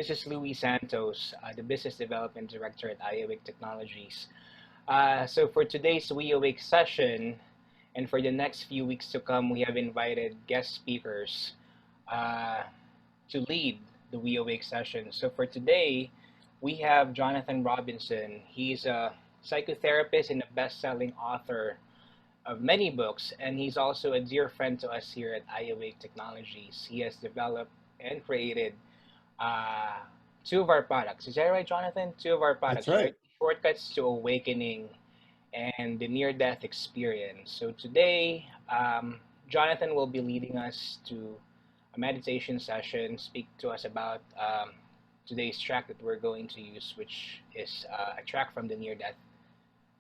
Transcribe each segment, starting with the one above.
This is Louis Santos, the Business Development Director at WeAwake Technologies. So for today's WeAwake session, and for the next few weeks to come, we have invited guest speakers uh, to lead the WeAwake session. So for today, we have Jonathan Robinson. He's a psychotherapist and a best-selling author of many books, and he's also a dear friend to us here at WeAwake Technologies. He has developed and created uh, two of our products. Is that right, Jonathan? Two of our That's products, right. right? Shortcuts to Awakening and the Near Death Experience. So today, Jonathan will be leading us to a meditation session, speak to us about today's track that we're going to use, which is a track from the Near Death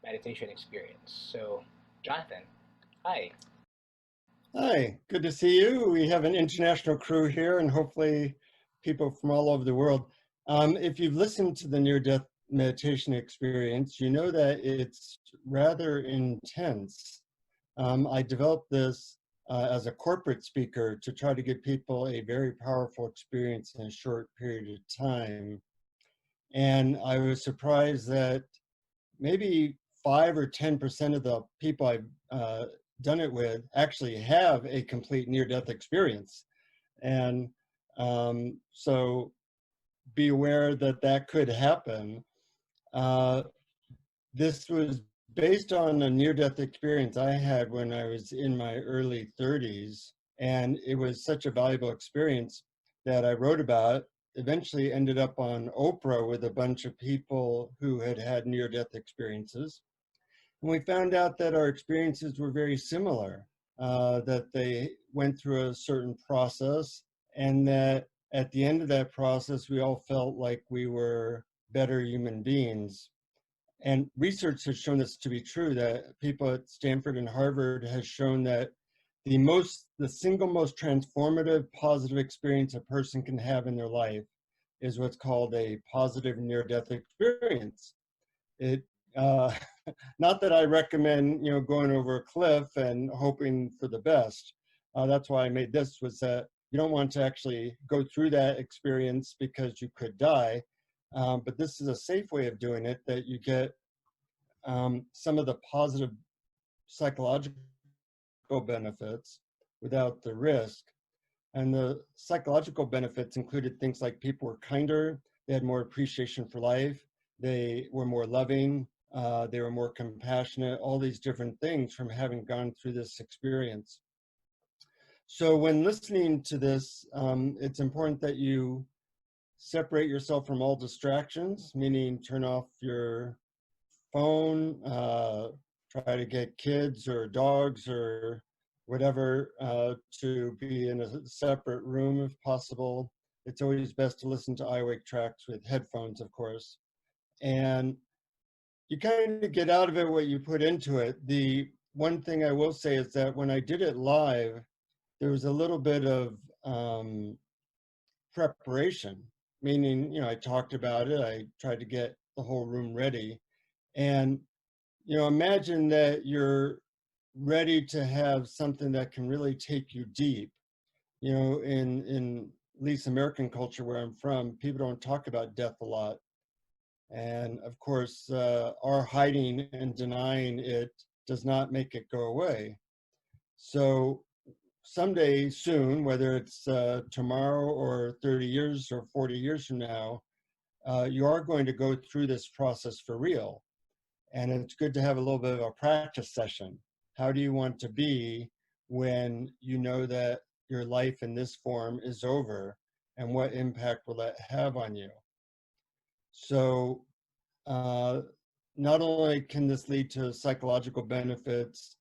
Meditation Experience. So, Jonathan, hi. Hi, good to see you. We have an international crew here and hopefully people from all over the world. If you've listened to the near-death meditation experience, you know that it's rather intense. I developed this as a corporate speaker to try to give people a very powerful experience in a short period of time. And I was surprised that maybe 5 or 10% of the people I've done it with actually have a complete near-death experience. And so be aware that that could happen. Uh, this was based on a near-death experience I had when I was in my early 30s. And it was such a valuable experience that I wrote about. Eventually ended up on Oprah with a bunch of people who had had near-death experiences. And we found out that our experiences were very similar, that they went through a certain process, and that at the end of that process, we all felt like we were better human beings. And research has shown this to be true, that people at Stanford and Harvard has shown that the single most transformative positive experience a person can have in their life is what's called a positive near-death experience. It not that I recommend going over a cliff and hoping for the best. That's why I made this, was that you don't want to actually go through that experience because you could die. But this is a safe way of doing it, that you get some of the positive psychological benefits without the risk. And the psychological benefits included things like people were kinder, they had more appreciation for life, they were more loving, they were more compassionate, all these different things from having gone through this experience. So when listening to this, it's important that you separate yourself from all distractions, meaning turn off your phone, try to get kids or dogs or whatever to be in a separate room if possible. It's always best to listen to iWake tracks with headphones, of course. And you kind of get out of it what you put into it. The one thing I will say is that when I did it live, there was a little bit of preparation, meaning, I talked about it, I tried to get the whole room ready. And imagine that you're ready to have something that can really take you deep. In at least American culture where I'm from, people don't talk about death a lot. And of course, our hiding and denying it does not make it go away. So someday soon, whether it's tomorrow or 30 years or 40 years from now, you are going to go through this process for real. And it's good to have a little bit of a practice session. How do you want to be when you know that your life in this form is over, and what impact will that have on you? So not only can this lead to psychological benefits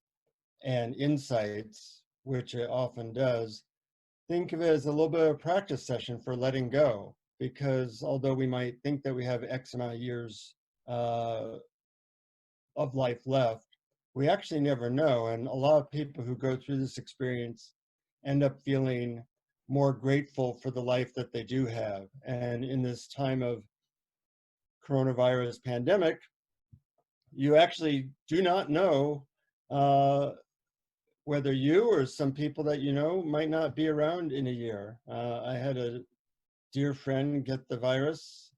and insights, which it often does, think of it as a little bit of a practice session for letting go. Because although we might think that we have X amount of years of life left, we actually never know. And a lot of people who go through this experience end up feeling more grateful for the life that they do have. And in this time of coronavirus pandemic, you actually do not know whether you or some people that you know might not be around in a year. I had a dear friend get the virus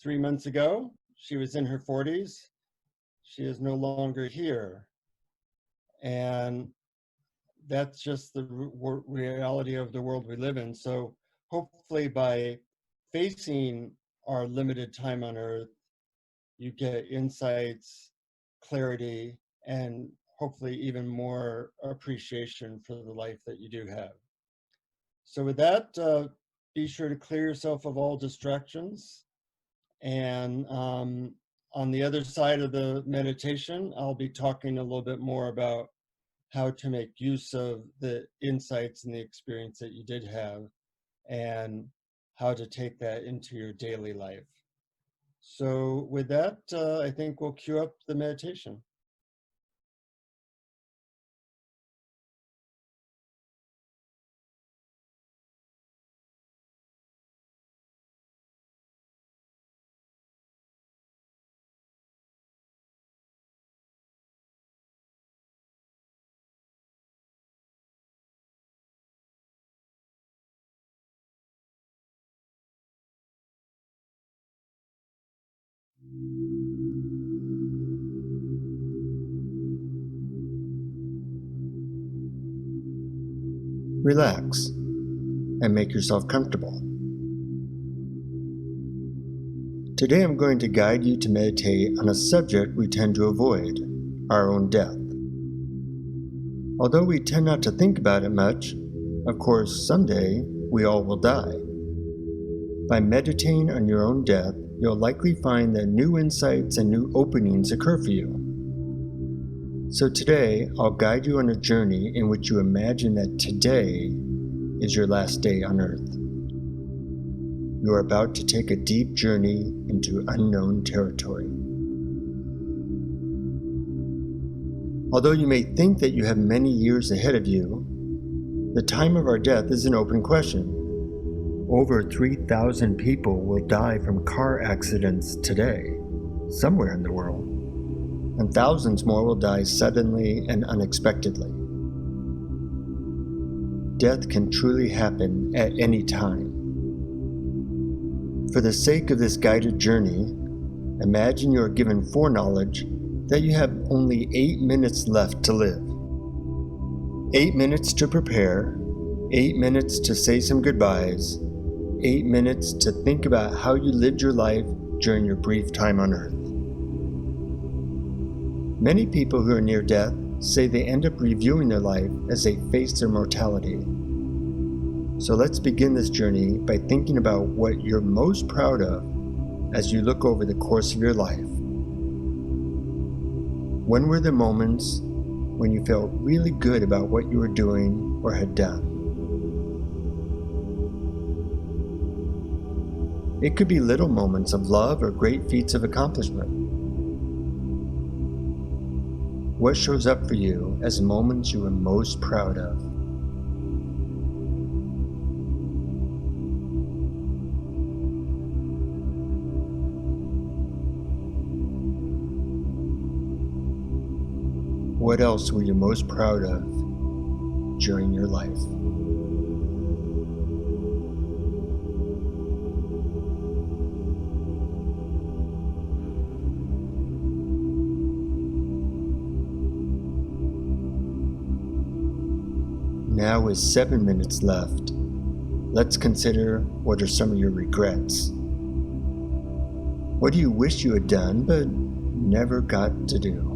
3 months ago. She was in her 40s. She is no longer here. And that's just the reality of the world we live in. So hopefully by facing our limited time on Earth, you get insights, clarity, and hopefully even more appreciation for the life that you do have. So with that, be sure to clear yourself of all distractions. And on the other side of the meditation, I'll be talking a little bit more about how to make use of the insights and the experience that you did have and how to take that into your daily life. So with that, I think we'll cue up the meditation. Relax and make yourself comfortable. Today I'm going to guide you to meditate on a subject we tend to avoid, our own death. Although we tend not to think about it much, of course, someday we all will die. By meditating on your own death, you'll likely find that new insights and new openings occur for you. So today, I'll guide you on a journey in which you imagine that today is your last day on Earth. You are about to take a deep journey into unknown territory. Although you may think that you have many years ahead of you, the time of our death is an open question. Over 3,000 people will die from car accidents today, somewhere in the world, and thousands more will die suddenly and unexpectedly. Death can truly happen at any time. For the sake of this guided journey, imagine you are given foreknowledge that you have only 8 minutes left to live. 8 minutes to prepare, 8 minutes to say some goodbyes, 8 minutes to think about how you lived your life during your brief time on Earth. Many people who are near death say they end up reviewing their life as they face their mortality. So let's begin this journey by thinking about what you're most proud of as you look over the course of your life. When were the moments when you felt really good about what you were doing or had done? It could be little moments of love or great feats of accomplishment. What shows up for you as moments you were most proud of? What else were you most proud of during your life? Now with 7 minutes left, let's consider what are some of your regrets. What do you wish you had done but never got to do?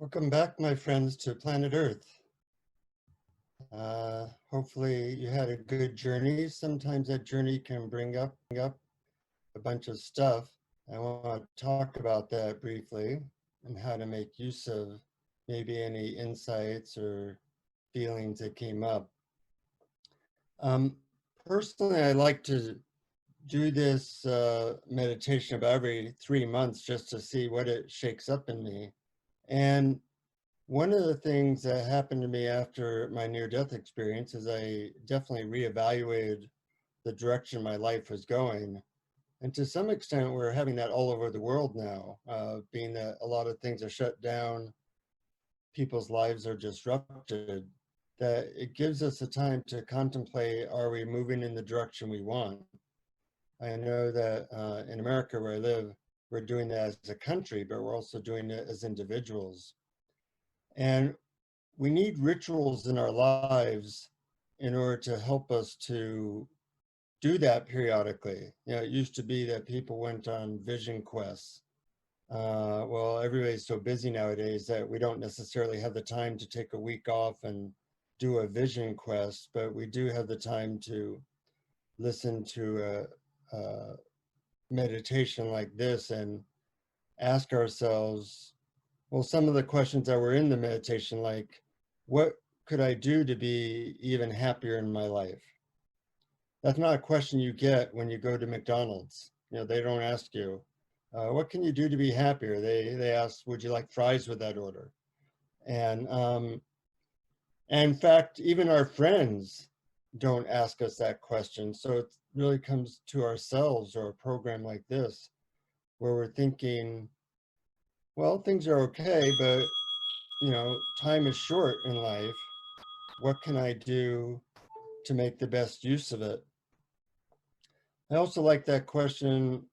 Welcome back, my friends, to planet Earth. Hopefully you had a good journey. Sometimes that journey can bring up a bunch of stuff. I want to talk about that briefly and how to make use of maybe any insights or feelings that came up. Personally, I like to do this meditation about every 3 months just to see what it shakes up in me. And one of the things that happened to me after my near-death experience is I definitely reevaluated the direction my life was going. And to some extent, we're having that all over the world now, being that a lot of things are shut down, people's lives are disrupted, that it gives us a time to contemplate, are we moving in the direction we want? I know that in America where I live, we're doing that as a country, but we're also doing it as individuals. And we need rituals in our lives in order to help us to do that periodically. You know, it used to be that people went on vision quests. Well, everybody's so busy nowadays that we don't necessarily have the time to take a week off and do a vision quest, but we do have the time to listen to a meditation like this and ask ourselves, well, some of the questions that were in the meditation, like, what could I do to be even happier in my life? That's not a question you get when you go to McDonald's. You know, they don't ask you, what can you do to be happier? They ask, would you like fries with that order? And in fact, even our friends don't ask us that question. So it really comes to ourselves or a program like this, where we're thinking, well, things are okay, but you know, time is short in life. What can I do to make the best use of it? I also like that question,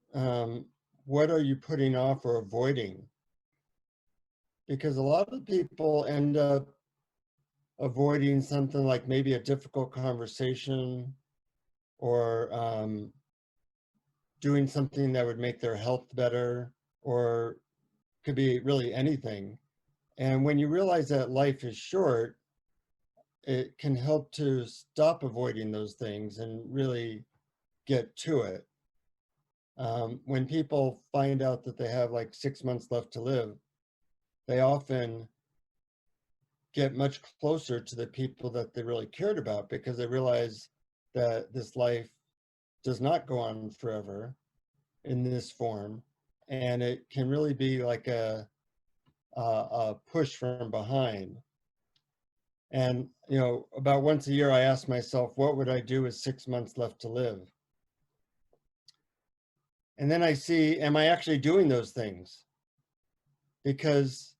what are you putting off or avoiding? Because a lot of people end up avoiding something like maybe a difficult conversation or doing something that would make their health better, or could be really anything. And when you realize that life is short, it can help to stop avoiding those things and really get to it. When people find out that they have like 6 months left to live, they often get much closer to the people that they really cared about because they realize that this life does not go on forever in this form. And it can really be like a push from behind. And, you know, about once a year, I ask myself, what would I do with 6 months left to live? And then I see, am I actually doing those things? Because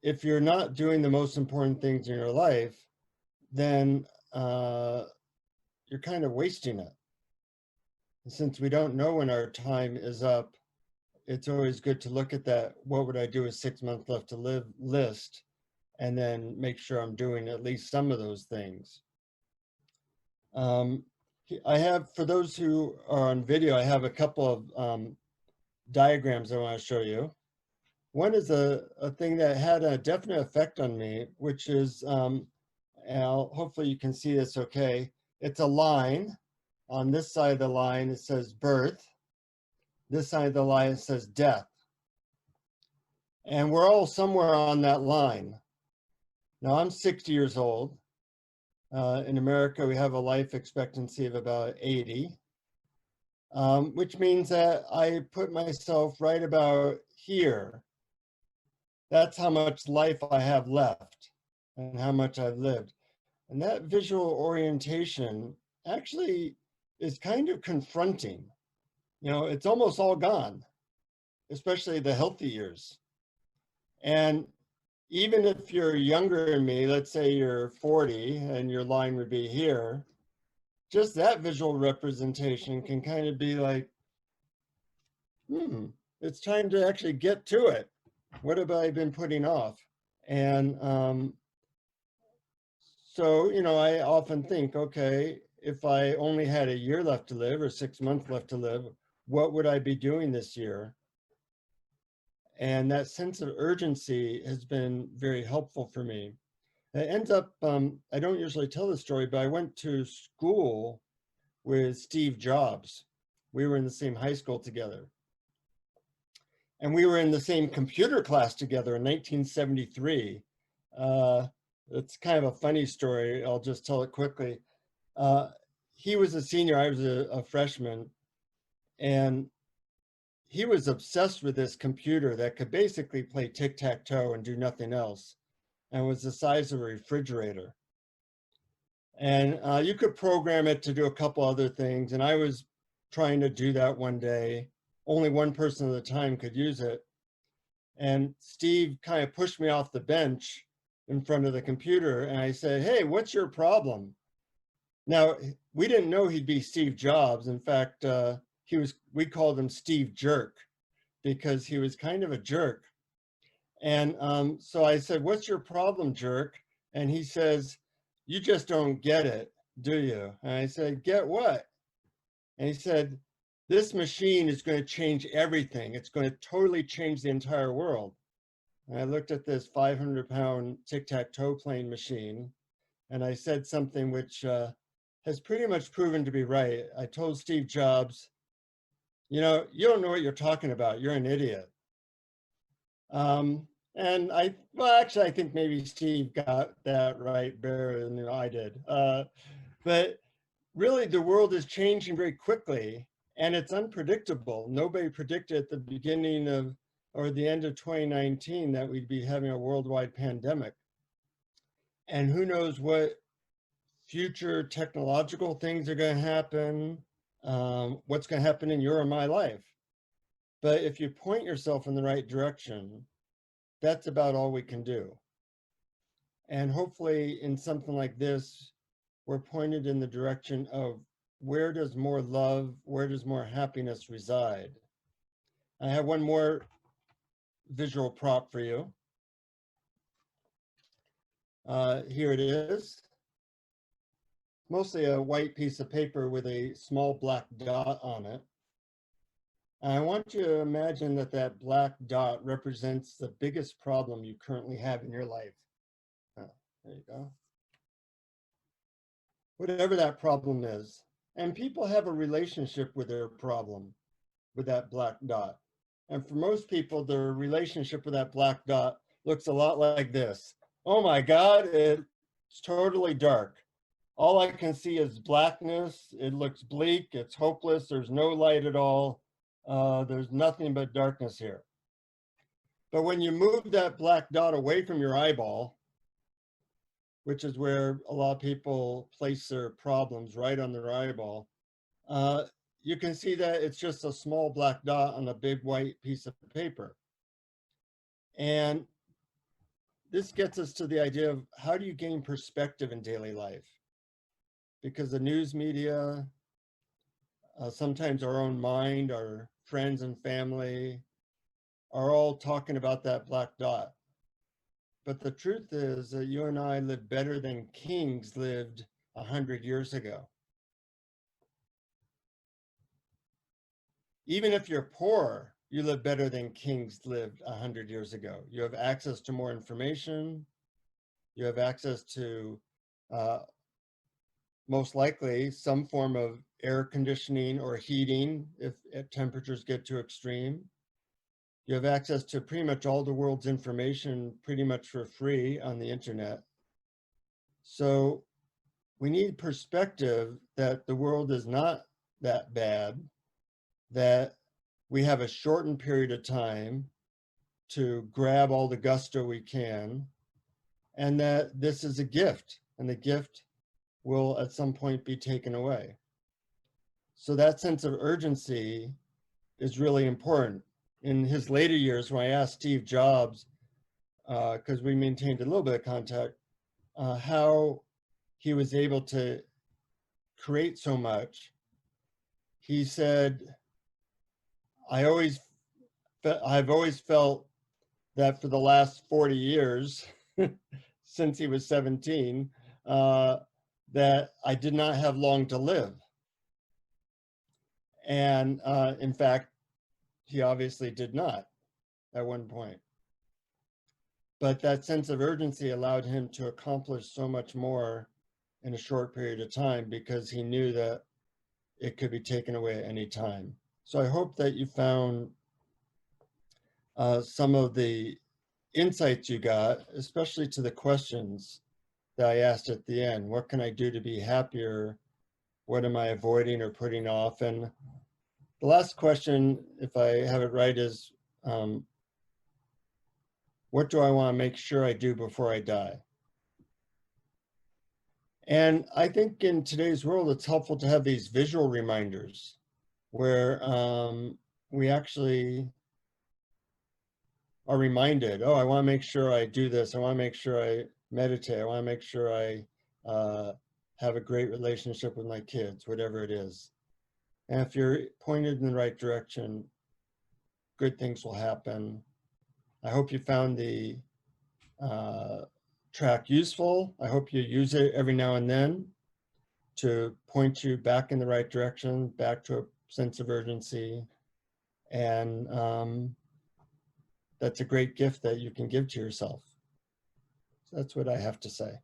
if you're not doing the most important things in your life, then you're kind of wasting it. And since we don't know when our time is up, it's always good to look at that, what would I do with 6 months left to live list, and then make sure I'm doing at least some of those things. I have, for those who are on video, I have a couple of diagrams I want to show you. One is a thing that had a definite effect on me, which is, hopefully you can see this okay. It's a line. On this side of the line, it says birth. This side of the line, it says death. And we're all somewhere on that line. Now, I'm 60 years old. In America, we have a life expectancy of about 80, which means that I put myself right about here. That's how much life I have left and how much I've lived. And that visual orientation actually is kind of confronting. You know, it's almost all gone, especially the healthy years. And even if you're younger than me, let's say you're 40 and your line would be here, just that visual representation can kind of be like, it's time to actually get to it. What have I been putting off? And so, you know, I often think, okay, if I only had a year left to live or 6 months left to live, what would I be doing this year? And that sense of urgency has been very helpful for me. It ends up, I don't usually tell this story, but I went to school with Steve Jobs. We were in the same high school together. And we were in the same computer class together in 1973. It's kind of a funny story. I'll just tell it quickly. Uh, he was a senior, I was a freshman, and he was obsessed with this computer that could basically play tic-tac-toe and do nothing else, and was the size of a refrigerator. And you could program it to do a couple other things. And I was trying to do that one day. Only one person at a time could use it. And Steve kind of pushed me off the bench in front of the computer. And I said, "Hey, what's your problem?" Now, we didn't know he'd be Steve Jobs. In fact, we called him Steve Jerk because he was kind of a jerk. And so I said, "What's your problem, jerk?" And he says, "You just don't get it, do you?" And I said, "Get what?" And he said, "This machine is going to change everything. It's going to totally change the entire world." And I looked at this 500-pound tic-tac-toe playing machine, and I said something which has pretty much proven to be right. I told Steve Jobs, "You know, you don't know what you're talking about. You're an idiot." And well, actually, I think maybe Steve got that right better than I did. But really, the world is changing very quickly, and it's unpredictable. Nobody predicted at the beginning of or the end of 2019 that we'd be having a worldwide pandemic. And who knows what future technological things are going to happen, what's going to happen in your or my life. But if you point yourself in the right direction, that's about all we can do. And hopefully in something like this, we're pointed in the direction of where does more love, where does more happiness reside? I have one more visual prop for you. Here it is. Mostly a white piece of paper with a small black dot on it. And I want you to imagine that that black dot represents the biggest problem you currently have in your life. There you go. Whatever that problem is. And people have a relationship with their problem, with that black dot. And for most people, their relationship with that black dot looks a lot like this. Oh my God, it's totally dark. All I can see is blackness. It looks bleak, it's hopeless, there's no light at all. There's nothing but darkness here. But when you move that black dot away from your eyeball, which is where a lot of people place their problems, right on their eyeball, you can see that it's just a small black dot on a big white piece of paper. And this gets us to the idea of how do you gain perspective in daily life? Because the news media, sometimes our own mind, our friends and family are all talking about that black dot. But the truth is that you and I live better than kings lived 100 years ago. Even if you're poor, you live better than kings lived 100 years ago. You have access to more information. You have access to most likely some form of air conditioning or heating if temperatures get too extreme. You have access to pretty much all the world's information pretty much for free on the internet. So we need perspective that the world is not that bad, that we have a shortened period of time to grab all the gusto we can, and that this is a gift, and the gift will at some point be taken away. So that sense of urgency is really important. In his later years, when I asked Steve Jobs, because we maintained a little bit of contact, how he was able to create so much, he said, I've always felt that for the last 40 years, since he was 17, that I did not have long to live. And in fact, he obviously did not. at one point. But that sense of urgency allowed him to accomplish so much more in a short period of time because he knew that it could be taken away at any time. So I hope that you found some of the insights you got, especially to the questions that I asked at the end. What can I do to be happier? What am I avoiding or putting off? And the last question, if I have it right, is what do I want to make sure I do before I die? And I think in today's world, it's helpful to have these visual reminders where we actually are reminded, oh, I want to make sure I do this. I want to make sure I meditate. I want to make sure I have a great relationship with my kids, whatever it is. And if you're pointed in the right direction, good things will happen. I hope you found the track useful. I hope you use it every now and then to point you back in the right direction, back to a sense of urgency. And that's a great gift that you can give to yourself. So that's what I have to say.